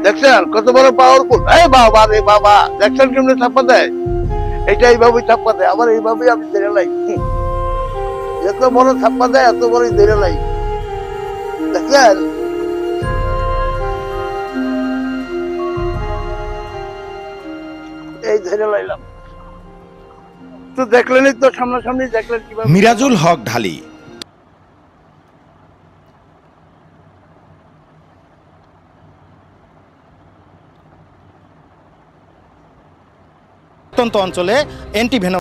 দেখছেন কত বড় পাওয়ারফুল? বাবা রে বাবা, দেখছেন কেমনে ছাপ্পা দেয়? এটা এইভাবেই ছাপ্পা দেয়, আবার এইভাবেই আমি ধরে লাই। এত বড় ছাপ্পা দেয়, এত বড় ধরে লাই। দেখছেন? এই ধরে লাইলাম তো, দেখলেনই তো, সামনাসামনি দেখলেন কিভাবে। মিরাজুল হক ঢালি অঞ্চলে অ্যান্টিভেনম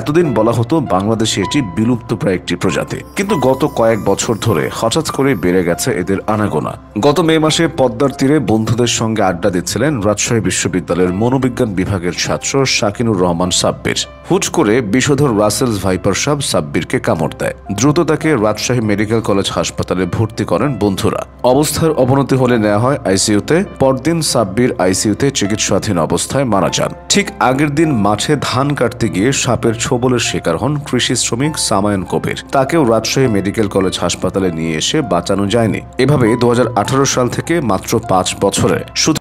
এতদিন বলা হতো বাংলাদেশে এটি বিলুপ্তপ্রায় একটি প্রজাতি, কিন্তু গত কয়েক বছর ধরে হঠাৎ করে বেড়ে গেছে এদের আনাগোনা। গত মে মাসে পদ্মার তীরে বন্ধুদের সঙ্গে আড্ডা দিচ্ছিলেন রাজশাহী বিশ্ববিদ্যালয়ের মনোবিজ্ঞান বিভাগের ছাত্র শাকিনুর রহমান সাব্বির। হুট করে বিষধর রাসেলস ভাইপার সাপ সাব্বিরকে কামড় দেয়। দ্রুত তাকে রাজশাহী মেডিকেল কলেজ হাসপাতালে ভর্তি করেন বন্ধুরা। অবস্থার অবনতি হলে নেওয়া হয় আইসিইউতে। পরদিন সাব্বির আইসিইউতে চিকিৎসাধীন অবস্থায় মারা যান। ঠিক আগের দিন মাঠে ধান কাটতে গিয়ে সাপের ছোবলের শিকার হন কৃষি শ্রমিক সামায়ন কবির। তাকেও রাজশাহী মেডিকেল কলেজ হাসপাতালে নিয়ে এসে বাঁচানো যায়নি। এভাবে 2018 সাল থেকে মাত্র 5 বছরে শুধু